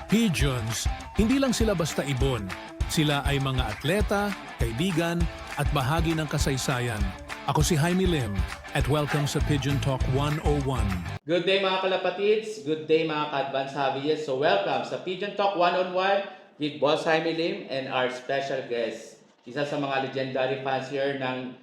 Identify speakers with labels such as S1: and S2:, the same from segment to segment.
S1: Pigeons, hindi lang sila basta ibon. Sila ay mga atleta, kaibigan, at bahagi ng kasaysayan. Ako si Jaime Lim at welcome sa Pigeon Talk 101.
S2: Good day mga kalapatids, good day mga ka-advance hobbyists. So welcome sa Pigeon Talk 101 with Boss Jaime Lim and our special guest. Isa sa mga legendary fancier ng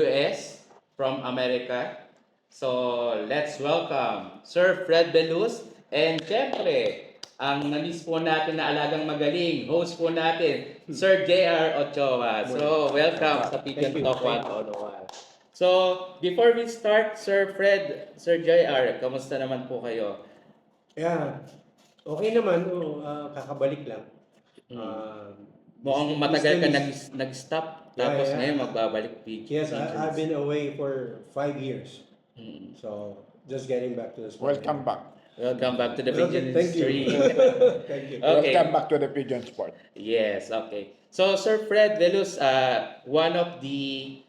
S2: US from America. So let's welcome Sir Fred Velus and syempre ang namis po natin na alagang magaling, host po natin, Sir J.R. Ochoa. So welcome sa Pigeon Talk 101. So, before we start, Sir Fred, Sir JR, kamusta naman po kayo?
S3: Yeah, okay naman. Kakabalik lang.
S2: Mukhang matagal ka nag-stop, tapos ngayon magbabalik
S3: Yes, I've been away for 5 years. So, just getting back to the sport.
S4: Welcome back.
S2: Welcome back to the pigeon
S3: Thank
S2: industry.
S3: you. Thank you.
S2: Okay.
S4: Welcome back to the pigeon sport.
S2: Yes, okay. So, Sir Fred Velus, one of the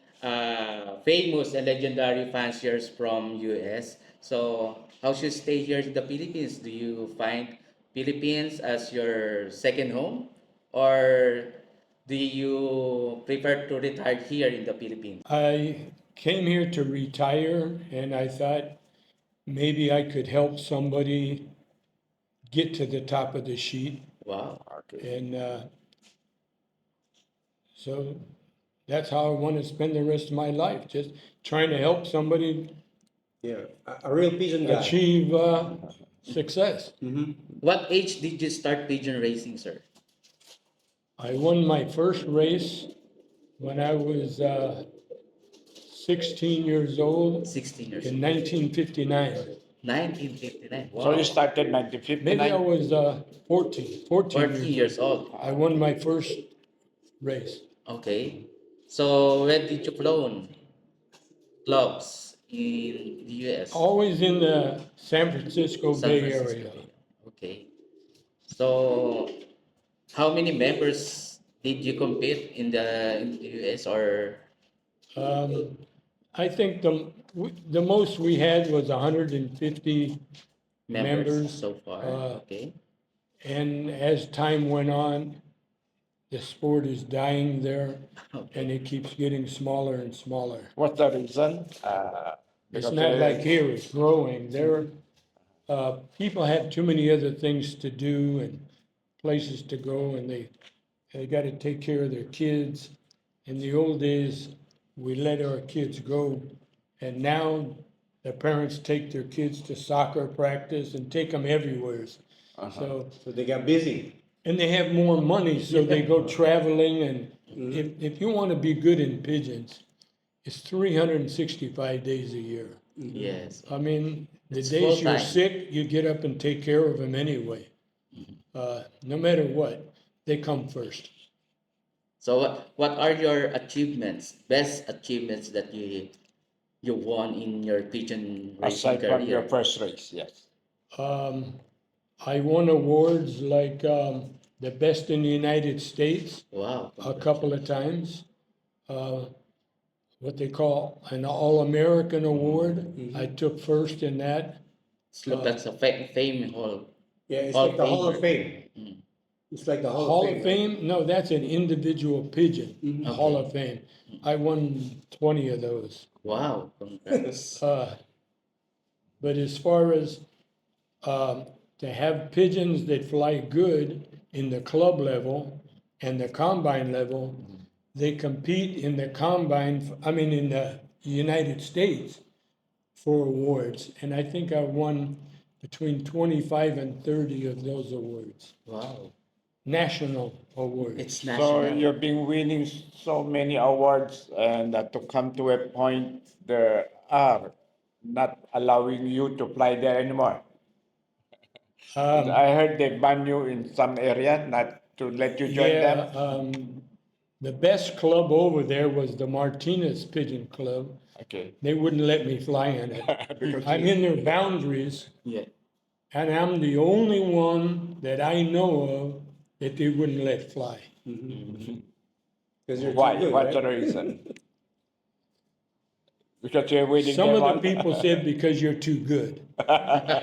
S2: famous and legendary fanciers from US. So, how's your stay here in the Philippines? Do you find Philippines as your second home? Or do you prefer to retire here in the Philippines?
S5: I came here to retire, and I thought maybe I could help somebody get to the top of the sheet.
S2: Wow.
S5: And so that's how I want to spend the rest of my life, just trying to help somebody
S3: Yeah, a real pigeon guy.
S5: achieve success.
S2: What age did you start pigeon racing, sir?
S5: I won my first race when I was 16 years old
S2: 16 years
S5: in
S2: old.
S5: 1959.
S2: 1959. Wow.
S4: So you started
S5: Maybe I
S4: 1959.
S5: was 14
S2: 40 years old.
S5: I won my first race.
S2: Okay. So, when did you flown clubs in the US?
S5: Always in the San Francisco
S2: San
S5: Bay
S2: Francisco
S5: Area.
S2: Bay. Okay. So, how many members did you compete in the US or
S5: I think the most we had was 150, members,
S2: so far? Okay.
S5: and as time went on, the sport is dying there,
S2: Okay.
S5: and it keeps getting smaller and smaller.
S4: What's the reason?
S5: It's not like here; it's growing. There, people have too many other things to do and places to go, and they got to take care of their kids. In the old days, we let our kids go, and now the parents take their kids to soccer practice and take them everywhere. So,
S3: So they got busy.
S5: and they have more money, so they go traveling. And if you want to be good in pigeons, it's 365 days a year.
S2: Yes.
S5: I mean, the
S2: It's
S5: days you're
S2: full-time.
S5: sick, you get up and take care of them anyway. No matter what, they come first.
S2: So, what are your achievements, best achievements that you won in your pigeon racing
S4: Aside from your
S2: career?
S4: first race, yes.
S5: I won awards like the best in the United States
S2: Wow.
S5: a couple of times. What they call an All-American Award. I took first in that.
S2: So that's a fame hall.
S3: Yeah, it's
S2: Hall
S3: like the Hall of
S2: Fame.
S3: Fame. It's like the
S5: Hall of Fame? No, that's an individual pigeon. Hall of Fame. I won 20 of those.
S2: Wow. Congrats.
S5: But as far as to have pigeons that fly good in the club level and the combine level, they compete in the combine, in the United States for awards. And I think I won between 25 and 30 of those awards,
S2: Wow.
S5: national awards.
S2: It's
S4: So
S2: national.
S4: you've been winning so many awards, and to come to a point they are not allowing you to fly there anymore. I heard they ban you in some area, not to let you join them.
S5: The best club over there was the Martinez Pigeon Club.
S4: Okay.
S5: They wouldn't let me fly in it.
S4: Because
S5: I'm in their boundaries,
S2: Yeah.
S5: and I'm the only one that I know of that they wouldn't let fly.
S3: Because you're
S4: Why?
S3: too good,
S4: What's
S3: right?
S4: the reason? Because you're winning
S5: Some
S4: them
S5: of the
S4: on?
S5: people said because you're too good,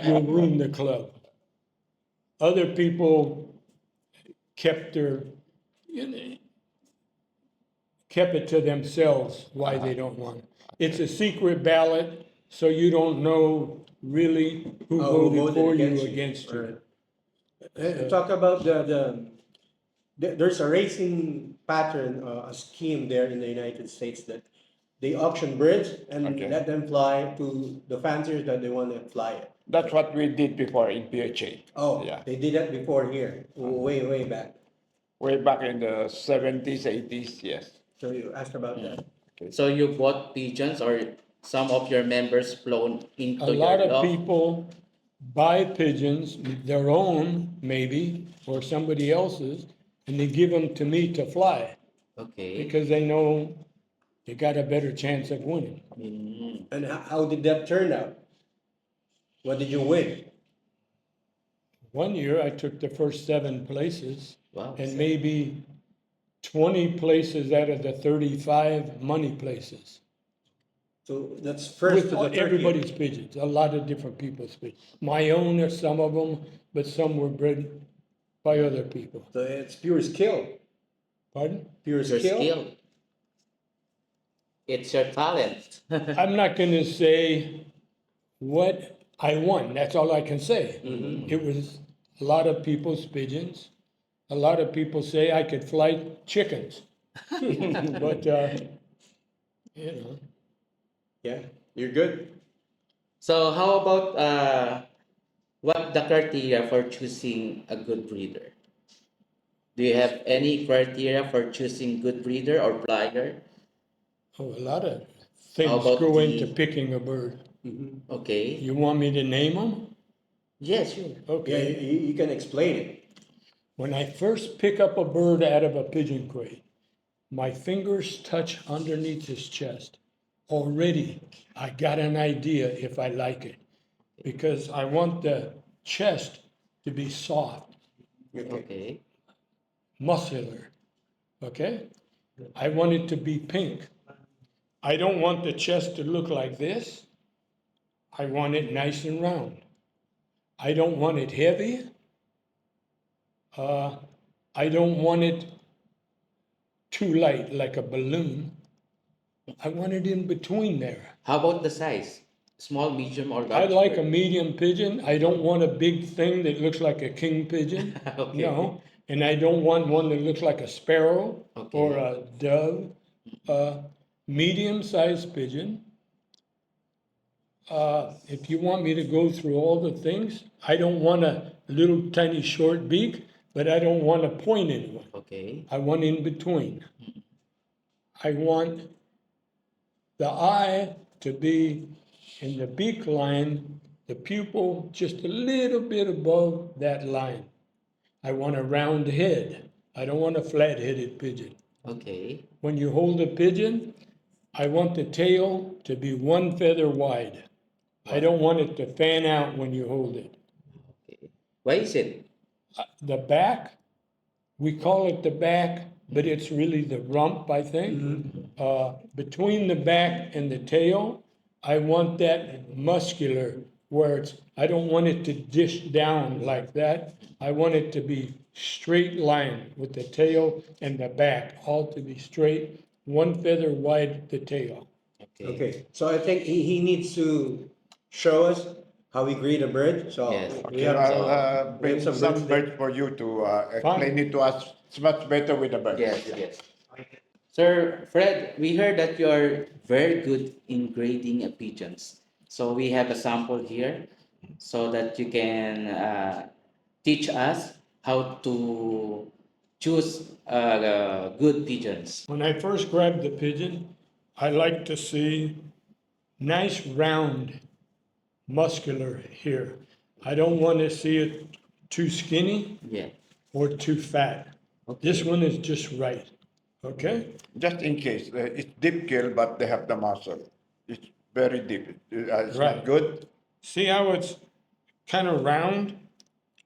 S5: you'll ruin the club. Other people kept their, you know, kept it to themselves why they don't want it. It's a secret ballot, so you don't know really who
S3: Oh, who
S5: voted for you
S3: you?
S5: against you.
S3: Talk about there's a racing pattern, a scheme there in the United States that they auction birds and
S4: Okay.
S3: let them fly to the fanciers that they want to fly it.
S4: That's what we did before in PHA.
S3: Oh,
S4: Yeah.
S3: they did that before here, way back.
S4: Way back in the 70s, 80s, yes.
S3: So you asked about that.
S4: Okay.
S2: So you bought pigeons, or some of your members flown into
S5: A lot
S2: your
S5: of
S2: loft?
S5: people buy pigeons, their own maybe, or somebody else's, and they give them to me to fly
S2: Okay.
S5: because they know they got a better chance of winning.
S2: Mm.
S3: And how did that turn out? What did you win?
S5: One year I took the first 7 places,
S2: Wow.
S5: and maybe 20 places out of the 35 money places.
S3: So that's first
S5: With
S3: to the 30th.
S5: everybody's pigeons, a lot of different people's pigeons. My own are some of them, but some were bred by other people.
S3: So it's pure skill.
S5: Pardon?
S3: Pure
S2: Your
S3: skill.
S2: skill. It's your talent.
S5: I'm not going to say what I won. That's all I can say. It was a lot of people's pigeons. A lot of people say I could fly chickens. But, you know,
S3: Yeah, you're good.
S2: So how about what the criteria for choosing a good breeder? Do you have any criteria for choosing good breeder or flyer?
S5: oh, a lot of
S2: How
S5: things
S2: about
S5: go into
S2: the-
S5: picking a bird.
S2: Okay.
S5: You want me to name them?
S2: Yes, sure.
S3: Yeah,
S5: Okay.
S3: you can explain it.
S5: When I first pick up a bird out of a pigeon crate, my fingers touch underneath his chest. Already, I got an idea if I like it, because I want the chest to be soft,
S2: Okay.
S5: muscular, okay? I want it to be pink. I don't want the chest to look like this. I want it nice and round. I don't want it heavy. I don't want it too light, like a balloon. I want it in between there.
S2: How about the size? Small, medium, or
S5: I
S2: large?
S5: like a
S2: bird?
S5: medium pigeon. I don't want a big thing that looks like a king pigeon.
S2: Okay.
S5: No. And I don't want one that looks like a sparrow or
S2: Okay.
S5: a dove. Medium-sized pigeon. If you want me to go through all the things, I don't want a little tiny short beak, but I don't want a pointed one.
S2: Okay.
S5: I want in between. I want the eye to be in the beak line, the pupil just a little bit above that line. I want a round head. I don't want a flat-headed pigeon.
S2: Okay.
S5: When you hold a pigeon, I want the tail to be 1 feather wide. I don't want it to fan out when you hold it.
S2: Okay. Why is it?
S5: The back, we call it the back, but it's really the rump, I think. Between the back and the tail, I want that muscular where it's, I don't want it to dish down like that. I want it to be straight line with the tail and the back, all to be straight, 1 feather wide the tail.
S2: Okay.
S3: Okay, so I think he needs to show us how we breed a bird. So
S2: Yes.
S3: we
S4: Okay,
S3: have,
S4: I'll
S3: we
S4: bring
S3: have
S4: some
S3: birds there.
S4: birds for you to explain it to us. It's much better with the birds.
S2: Yes, yes. Sir Fred, we heard that you're very good in grading pigeons. So we have a sample here so that you can teach us how to choose good pigeons.
S5: When I first grab the pigeon, I like to see nice round muscular here. I don't want to see it too skinny
S2: Yeah.
S5: or too fat. This one is just right, okay?
S4: Just in case, it's deep kill, but they have the muscle. It's very deep. It's
S5: Right.
S4: not good.
S5: See how it's kind of round?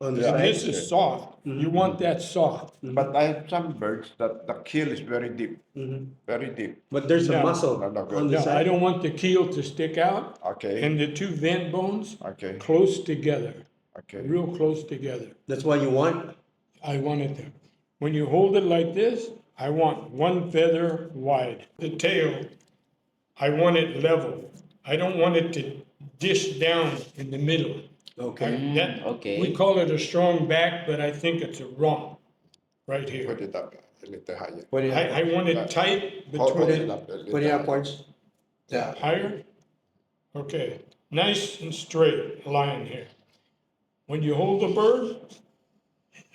S3: On the
S5: And
S3: side.
S5: this is soft. You want that soft.
S4: But I have some birds that the kill is very deep. Very deep.
S3: But there's a
S5: No.
S3: muscle
S4: No, no,
S3: on
S4: good.
S3: the
S5: No,
S3: side.
S5: I don't want the keel to stick out
S4: Okay.
S5: and the two vent bones
S4: Okay.
S5: close together.
S4: Okay.
S5: real close together.
S3: That's what you want?
S5: I want it there. When you hold it like this, I want one feather wide. The tail, I want it level. I don't want it to dish down in the middle.
S3: Okay.
S2: Okay.
S5: We call it a strong back, but I think it's a wrong right here.
S4: Put it up a little higher.
S3: Put it
S5: I
S3: up.
S5: want it tight
S4: Hold
S5: between
S4: it up a little
S3: Put it
S4: higher.
S3: upwards. Yeah.
S5: higher. Okay, nice and straight line here. When you hold the bird,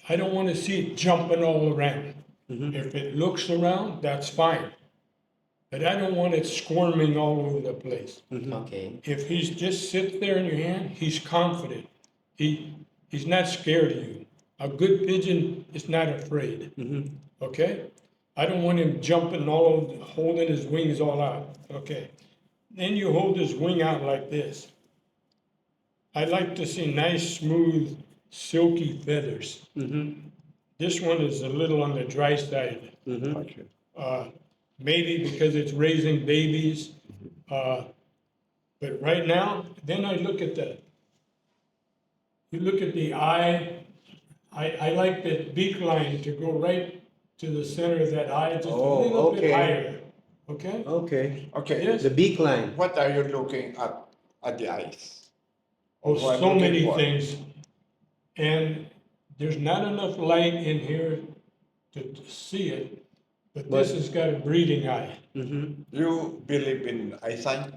S5: I don't want to see it jumping all around. If it looks around, that's fine. But I don't want it squirming all over the place.
S2: Okay.
S5: If he's just sits there in your hand, he's confident. He's not scared of you. A good pigeon is not afraid. Okay? I don't want him jumping all over, holding his wings all out. Okay. Then you hold his wing out like this. I like to see nice, smooth, silky feathers. This one is a little on the dry side.
S4: Okay.
S5: Maybe because it's raising babies. But right now, then I look at you look at the eye. I like the beak line to go right to the center of that eye, just a
S3: Oh,
S5: little bit
S3: okay.
S5: higher. Okay?
S3: Okay.
S4: Okay.
S5: Yes.
S3: The beak line.
S4: What are you looking at the eyes?
S5: Oh,
S4: What I'm
S5: so
S4: looking
S5: many
S4: for.
S5: things. And there's not enough light in here to see it, but this has got a breeding eye.
S4: You believe in eyesight?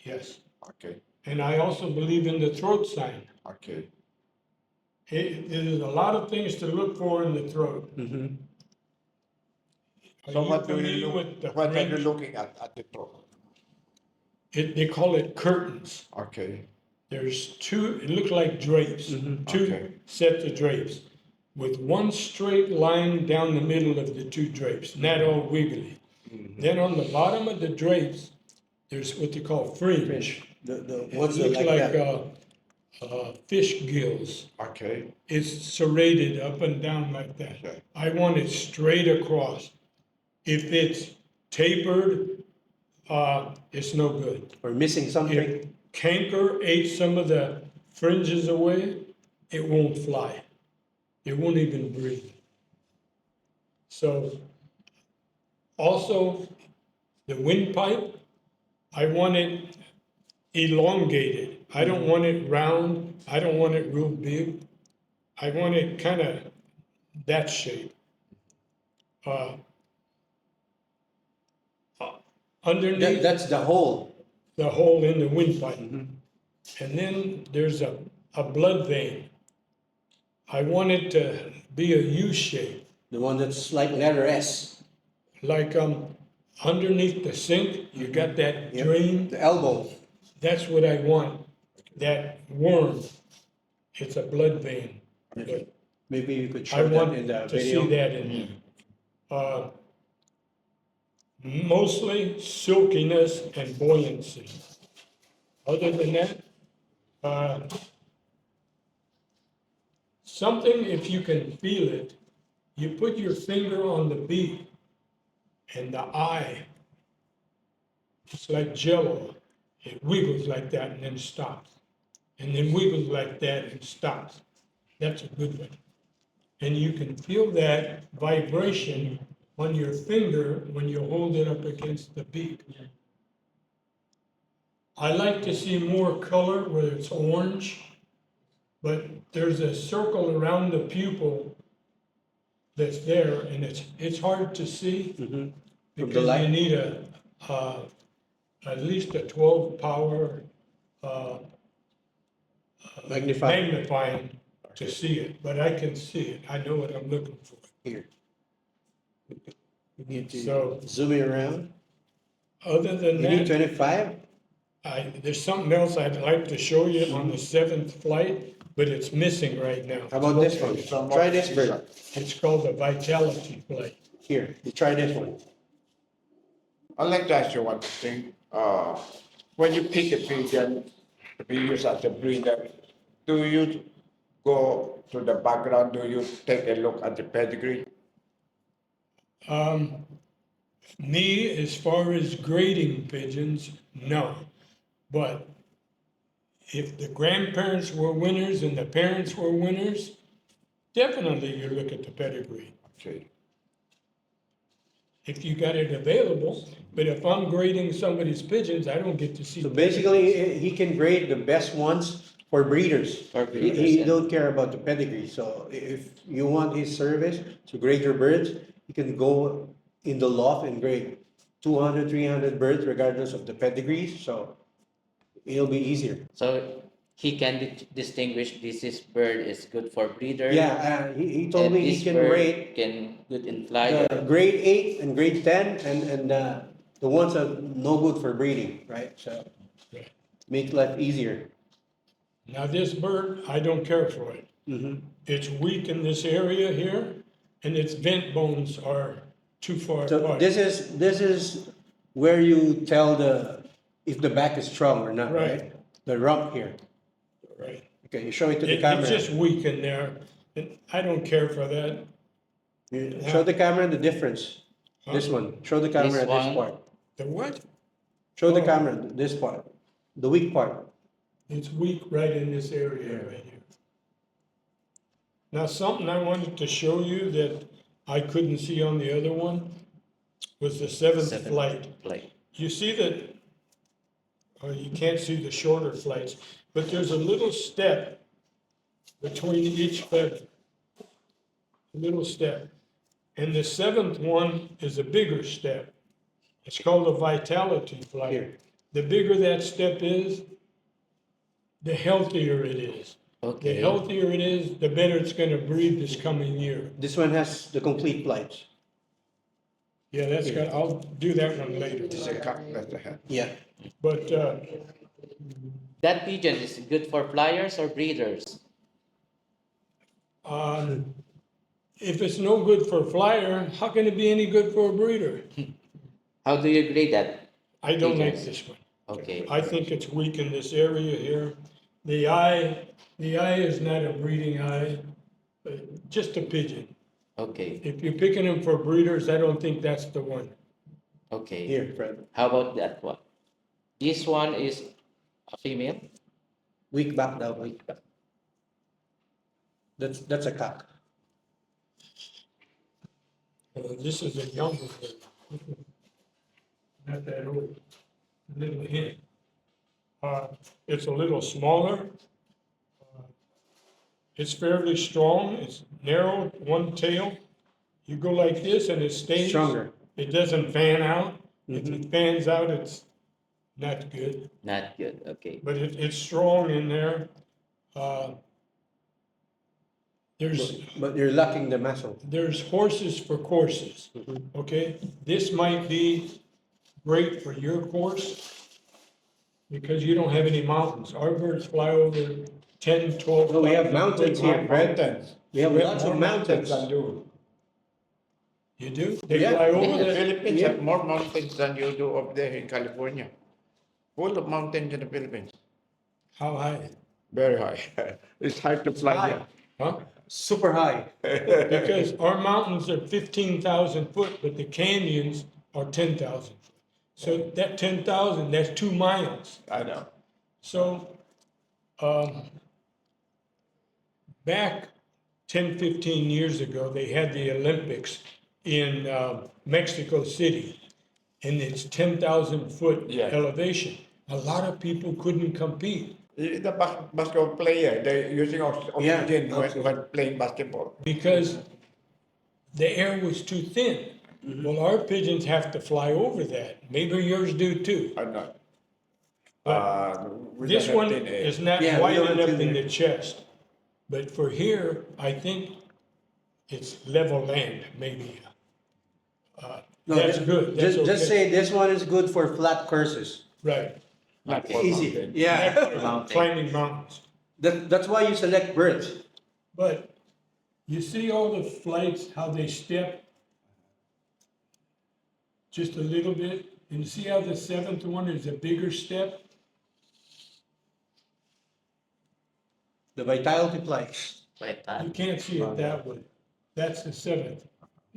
S5: Yes.
S4: Okay.
S5: And I also believe in the throat sign.
S4: Okay.
S5: There's a lot of things to look for in the throat.
S4: So
S5: Are
S4: what do
S5: familiar
S4: you
S5: with the
S4: look? What are you
S5: French?
S4: looking at the throat?
S5: They call it curtains.
S4: Okay.
S5: There's two, it looks like drapes, two
S4: Okay.
S5: sets of drapes, with one straight line down the middle of the two drapes, not all wiggly. Then on the bottom of the drapes, there's what they call fringe.
S3: The
S5: It
S3: ones that
S5: looks
S3: like
S5: like
S3: that.
S5: fish gills.
S4: Okay.
S5: It's serrated up and down like that.
S4: Okay.
S5: I want it straight across. If it's tapered, it's no good.
S3: Or missing
S5: If
S3: something.
S5: canker ate some of the fringes away, it won't fly. It won't even breathe. So, also, the windpipe, I want it elongated. I don't want it round. I don't want it real big. I want it kind of that shape. Underneath
S3: That's the hole.
S5: the hole in the windpipe. And then there's a blood vein. I want it to be a U shape,
S3: The one that's like letter S.
S5: like underneath the sink, you got that
S3: Yep.
S5: drain.
S3: The elbow.
S5: That's what I want. That worm, it's a blood vein. But
S3: Maybe you could
S5: I
S3: show that
S5: want
S3: in the
S5: to
S3: video.
S5: see that in there. Mostly silkiness and buoyancy. Other than that, something, if you can feel it, you put your finger on the beak and the eye. It's like jello. It wiggles like that and then stops. And then wiggles like that and stops. That's a good one. And you can feel that vibration on your finger when you hold it up against the beak. I like to see more color where it's orange, but there's a circle around the pupil that's there, and it's hard to see
S3: From the
S5: because
S3: light.
S5: you need at least a 12 power magnifying to see it, but I can see it. I know what I'm looking for.
S3: Here. You need to
S5: So-
S3: zoom it around.
S5: Other than
S3: You need
S5: that,
S3: 25?
S5: there's something else I'd like to show you on the 7th flight, but it's missing right now.
S3: How about this one? Try this bird.
S5: It's called the Vitality Flight.
S3: Here, you try this one.
S4: I'd like to ask you one thing. When you pick a pigeon to be used as a breeder, do you go to the background? Do you take a look at the pedigree?
S5: Me, as far as grading pigeons, no. But if the grandparents were winners and the parents were winners, definitely you look at the pedigree.
S4: Okay.
S5: If you got it available, but if I'm grading somebody's pigeons, I don't get to see.
S3: So
S5: pedigrees.
S3: basically, he can grade the best ones for breeders.
S2: For breeders,
S3: He
S2: yeah.
S3: don't care about the pedigree. So if you want his service to grade your birds, you can go in the loft and grade 200, 300 birds regardless of the pedigrees. So it'll be easier.
S2: So he can distinguish this bird is good for breeder.
S3: Yeah, he told
S2: and
S3: me he
S2: this
S3: can
S2: bird
S3: rate
S2: can good in fly.
S3: the grade 8 and grade 10 and the ones that no good for breeding, right? So make life easier.
S5: Now this bird, I don't care for it.
S3: Mhm.
S5: It's weak in this area here, and its vent bones are too far
S3: So
S5: apart.
S3: this is where you tell if the back is strong or not,
S5: Right.
S3: right? The rump here.
S5: Right.
S3: Okay, you show it to the
S5: It's
S3: camera.
S5: just weak in there, and I don't care for that.
S3: You show the camera the difference. This one. Show the camera
S2: This
S3: this
S2: one?
S3: part.
S5: The what?
S3: Show the
S5: Oh.
S3: camera this part. The weak part.
S5: It's weak right in this area right here. Now, something I wanted to show you that I couldn't see on the other one was the seventh flight.
S2: Flight.
S5: You see that, you can't see the shorter flights, but there's a little step between each feather. A little step. And the seventh one is a bigger step. It's called a vitality flight.
S3: Here.
S5: The bigger that step is, the healthier it is. The
S2: Okay.
S5: healthier it is, the better it's gonna breed this coming year.
S3: This one has the complete flights.
S5: Yeah, that's good. I'll do that one later.
S4: It's a cock, that's the head.
S3: Yeah.
S5: But,
S2: That pigeon is good for flyers or breeders.
S5: if it's no good for a flyer, how can it be any good for a breeder?
S2: How do you grade that?
S5: I don't like
S2: Pigeons.
S5: this one.
S2: Okay.
S5: I think it's weak in this area here. The eye is not a breeding eye, but just a pigeon.
S2: Okay.
S5: If you're picking them for breeders, I don't think that's the one.
S2: Okay.
S3: Here, Fred.
S2: How about that one? This one is a female.
S3: Weak back down, weak back. That's a cock.
S5: This is a younger bird. Not that old. A little hen. It's a little smaller. It's fairly strong. It's narrow, one tail. You go like this and it stays.
S3: Stronger.
S5: It doesn't fan out. If it fans out, it's not good.
S2: Not good. Okay.
S5: But it's strong in there.
S3: But you're lacking the muscle.
S5: There's horses for courses, okay? This might be great for your course because you don't have any mountains. Our birds fly over 10, 12.
S3: No, we have mountains here, Fred.
S4: Mountains.
S3: We have lots of
S4: more
S3: mountains.
S4: than you.
S5: You do? They
S3: Yeah.
S5: fly over
S4: The
S5: there?
S4: Philippines
S3: Yeah.
S4: have more mountains than you do up there in California. Full of mountains in the Philippines.
S5: How high?
S4: Very high. It's hard to fly
S3: High.
S4: there.
S5: Huh?
S3: Super high.
S5: Because our mountains are 15,000 foot, but the canyons are 10,000 foot. So that 10,000, that's 2 miles.
S4: I know.
S5: So, back 10, 15 years ago, they had the Olympics in Mexico City, and it's 10,000 foot
S4: Yeah.
S5: elevation. A lot of people couldn't compete
S4: The basketball player, they're using oxygen when playing basketball.
S5: because the air was too thin. Well, our pigeons have to fly over that. Maybe yours do too.
S4: I'm not. We
S5: This
S4: don't have
S5: one
S4: thin air.
S5: is not
S3: Yeah, we
S5: wide
S3: don't have
S5: enough
S3: thin
S5: in
S3: air.
S5: the chest. But for here, I think it's level land, maybe.
S3: No,
S5: That's good. That's
S3: Just
S5: okay.
S3: say this one is good for flat courses.
S5: Right.
S4: Not for
S3: Easy.
S4: mountain.
S3: Yeah.
S2: Mountain.
S5: Climbing mountains.
S3: That's why you select birds.
S5: But you see all the flights, how they step just a little bit? And you see how the seventh one is a bigger step?
S3: The vitality flights.
S2: Like
S5: You
S2: that.
S5: can't see it that way. That's the seventh.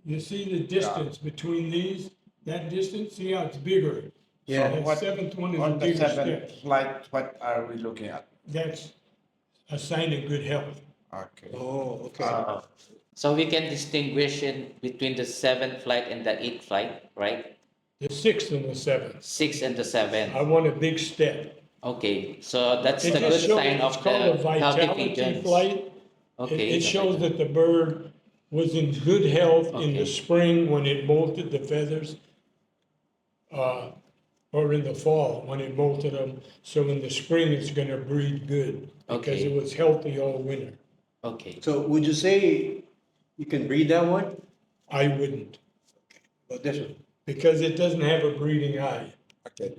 S5: You see the distance between these, that distance, see how it's bigger?
S3: Yeah.
S5: So that
S4: What-
S5: seventh one is a
S4: On the
S5: bigger
S4: seventh
S5: step.
S4: flight, what are we looking at?
S5: that's a sign of good health.
S4: Okay.
S3: Oh, okay.
S2: So we can distinguish it between the 7th flight and the 8th flight, right?
S5: The 6th and the 7th.
S2: 6 and the
S5: I
S2: 7th.
S5: want a big step.
S2: Okay, so that's
S5: It
S2: the
S5: just
S2: good
S5: shows,
S2: sign
S5: it's
S2: of
S5: called a
S2: the healthy
S5: vitality
S2: pigeons.
S5: flight. It,
S2: Okay.
S5: it shows that the bird was in good health in the
S2: Okay.
S5: spring when it molted the feathers, or in the fall when it molted them. So in the spring, it's gonna breed good because
S2: Okay.
S5: it was healthy all winter.
S2: Okay.
S3: So would you say you can breed that one?
S5: I wouldn't,
S3: Or this one?
S5: because it doesn't have a breeding eye.
S3: Okay.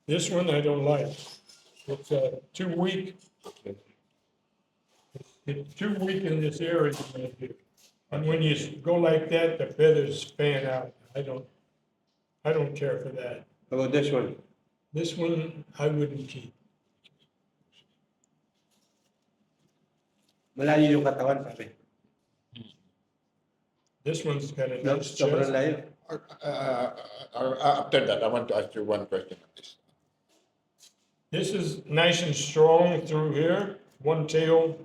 S5: This one I don't like. It's too weak. It's too weak in this area right here. And when you go like that, the feathers fan out. I don't care for that.
S3: How about this one?
S5: This one, I wouldn't keep.
S3: Malayo yung katawan, pare.
S5: This one's got a
S3: No,
S5: nice
S3: sobrang
S5: chest.
S3: layo.
S4: After that, I want to ask you one question on this.
S5: This is nice and strong through here. One tail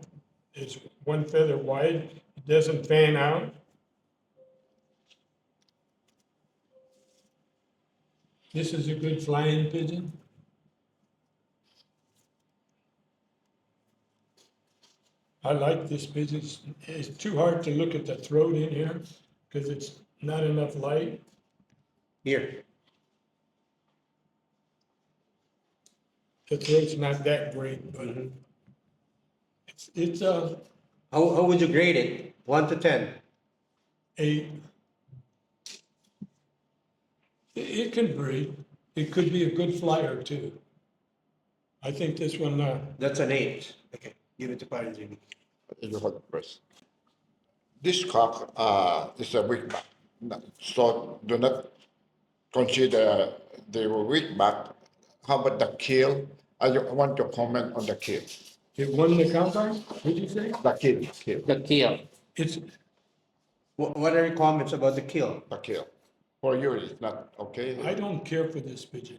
S5: is one feather wide. It doesn't fan out. This is a good flying pigeon. I like this pigeon. It's too hard to look at the throat in here because it's not enough light.
S3: Here.
S5: The throat's not that great, but it's
S3: How would you grade it? 1 to 10.
S5: a, it can breed. It could be a good flyer too. I think this one,
S3: That's an 8. Okay, give it to Parent Jimmy.
S4: You hold it first. This cock is a weak back. So do not consider the weak back. How about the kill? I want to comment on the kill.
S5: it won the combine, did you say?
S4: The kill.
S2: The kill.
S5: It's,
S3: What are your comments about the kill?
S4: The kill. For you, it's not okay.
S5: I don't care for this pigeon.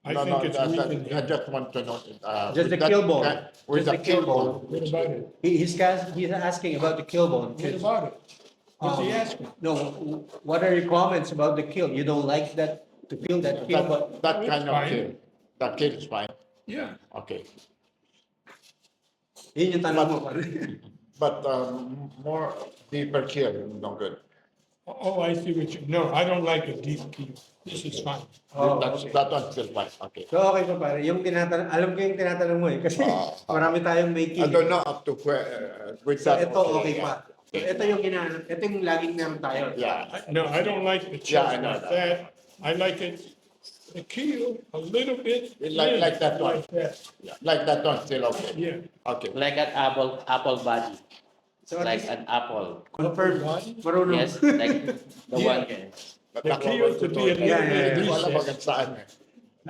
S5: I
S4: No,
S5: think it's weak in
S4: I
S5: here.
S4: just want to know.
S3: Just
S4: with
S3: the
S4: that
S3: kill bone.
S4: with
S3: Just
S4: the
S3: the kill bone.
S5: What about it?
S3: He's asking about the kill bone.
S5: What about it? What's he asking?
S3: No, what are your comments about the kill? You don't like that, to feel that kill, but
S4: That
S5: No,
S4: kind
S5: it's
S4: of
S5: fine.
S4: kill. That kill is fine.
S5: Yeah.
S4: Okay.
S3: yun yung tanong mo.
S4: But more deeper kill, no good.
S5: Oh, I see what you, no, I don't like a deep key. This is fine.
S3: Oh,
S4: That's,
S3: okay.
S4: that one's still fine. Okay.
S3: So okay pa pare, yung tinatanong, alam ko yung tinatanong mo eh, kasi marami tayong may
S4: I
S3: kill.
S4: don't know up to with
S3: So
S4: that.
S3: ito okay pa. So ito yung ito yung laging meron tayo.
S4: Yeah.
S5: No, I don't like the
S4: Yeah, I
S5: chest
S4: know
S5: like that. I like it, the keel a little bit.
S4: Like that one.
S5: Like that,
S4: Yeah. Like that one, still okay.
S5: yeah.
S4: Okay.
S2: Like an apple body.
S3: So at
S2: Like
S3: least
S2: an apple.
S3: confirm,
S5: Body?
S3: marunong.
S2: Yes, like the
S5: Yeah.
S2: one.
S5: The keel to be a little
S3: Yeah, yeah,
S5: bit
S3: yeah.
S4: Wala
S5: recessed.
S4: pag saan eh.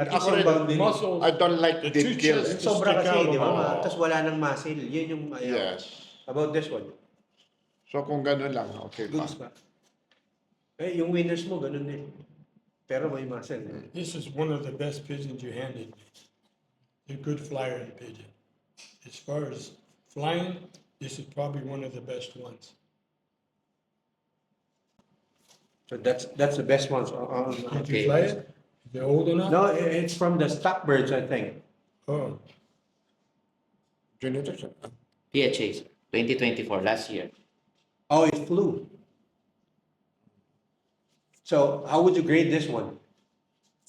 S3: At least
S4: Ako
S3: yung
S4: rin,
S3: boundary.
S5: Muscles.
S4: I don't like
S5: The
S4: deep
S5: two
S4: kill.
S5: chests.
S3: Sobra
S5: Stick
S3: kasi,
S5: out
S3: di ba?
S5: of
S3: Tapos wala nang muscle. Yun yung ayaw.
S4: Yes.
S3: About this one.
S4: So kung gano'n lang, okay pa.
S3: Goods pa. Eh, yung winners mo, ganun din. Pero may muscle.
S5: This is one of the best pigeons you handed me. A good flyer and pigeon. As far as flying, this is probably one of the best ones.
S3: So that's the best ones.
S5: Did
S2: Okay.
S5: you fly it? Is it old enough?
S3: No, it's from the stock birds, I think.
S5: Oh,
S4: Genetics.
S2: PHA, 2024, last year.
S3: Oh, it flew. So how would you grade this one?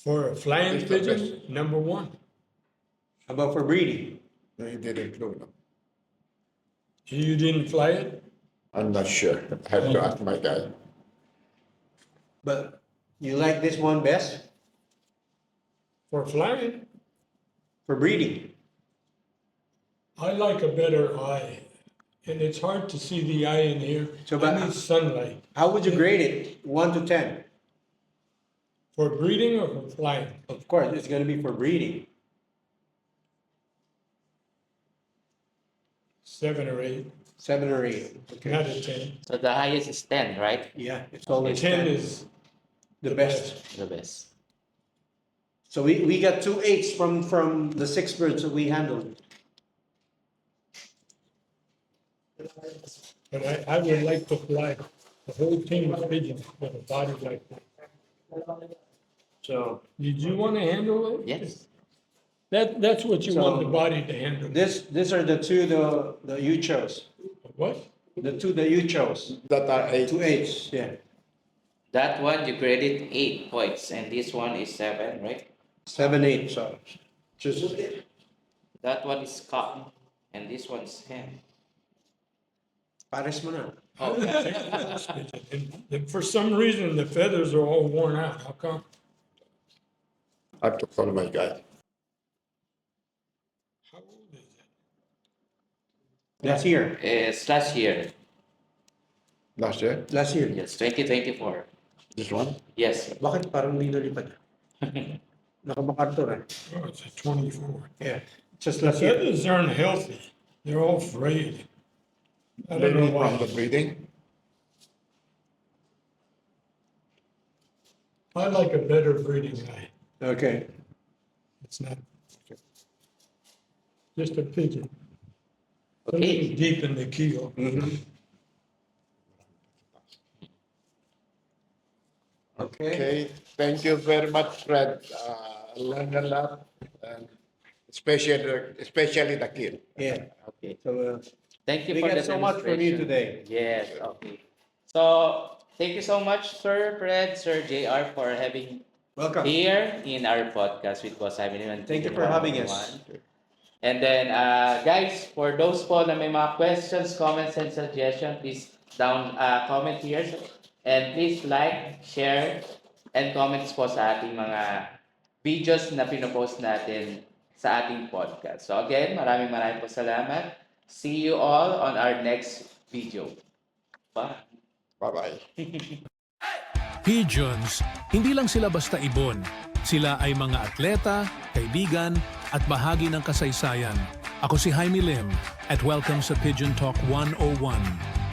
S5: for a flying
S4: It's the
S5: pigeon, number one.
S3: How about for breeding?
S4: No, he didn't include them.
S5: You didn't fly it?
S4: I'm not sure. I have to ask my guy.
S3: But you like this one best
S5: For flying,
S3: for breeding?
S5: I like a better eye. And it's hard to see the eye in here.
S3: So,
S5: I
S3: but-
S5: need sunlight.
S3: How would you grade it? 1 to 10.
S5: For breeding or for flying?
S3: Of course, it's going to be for breeding.
S5: 7 or 8,
S3: 7 or 8.
S5: not a 10.
S2: So the highest is 10, right?
S3: Yeah, it's always
S5: 10
S3: 10
S5: is
S3: the best.
S2: The best.
S3: So we got 2/8 from the 6 birds that we handled.
S5: But I would like to fly the whole team of pigeons with a body like that.
S3: So
S5: Did you want to handle it?
S2: Yes.
S5: That's what you want the
S3: So-
S5: body to handle.
S3: these are the two that you chose.
S5: What?
S3: The two that you chose.
S4: That are 8.
S3: 2/8, yeah.
S2: That one you graded 8 points, and this one is 7, right?
S3: 7/8. So just
S2: That one is cup, and this one is hen.
S3: pares mo na.
S5: I don't think that's pigeon. And for some reason, the feathers are all worn out. How come?
S4: I have to call my guy.
S5: How old is it?
S3: Last year.
S2: It's last year.
S4: Last year,
S3: Last year.
S2: Yes, 2024.
S4: this one.
S2: Yes.
S3: Bakit parang hindi nalipad? Nakamakarto na.
S5: Oh, it's a 24.
S3: Yeah. Just
S5: The
S3: last year.
S5: feathers aren't healthy. They're all frayed. I don't know
S4: Maybe from the
S5: why.
S4: breeding.
S5: I like a better breeding guy.
S3: Okay.
S5: It's not just a pigeon. A
S2: Okay.
S5: little deep in the keel.
S3: Okay.
S4: Okay, thank you very much, Fred. Learned a lot, and especially the kid.
S3: Yeah.
S2: Okay.
S3: So
S2: Thank you
S3: we
S2: for
S3: got
S2: the
S3: so much from you
S2: demonstration.
S3: today.
S2: Yes, okay. So, thank you so much, Sir Fred, Sir JR, for having
S3: Welcome.
S2: here in our podcast with Boss Simon and
S3: Thank you
S2: Pigeon
S3: for having us.
S2: 101. And then, guys, for those po na may mga questions, comments, and suggestions, please comment here. And please like, share, and comments po sa ating mga videos na pinopost natin sa ating podcast. So again, maraming po salamat. See you all on our next video. Bye.
S4: Bye-bye.
S1: Pigeons, hindi lang sila basta ibon. Sila ay mga atleta, kaibigan, at bahagi ng kasaysayan. Ako si Jaime Lim at welcome sa Pigeon Talk 101.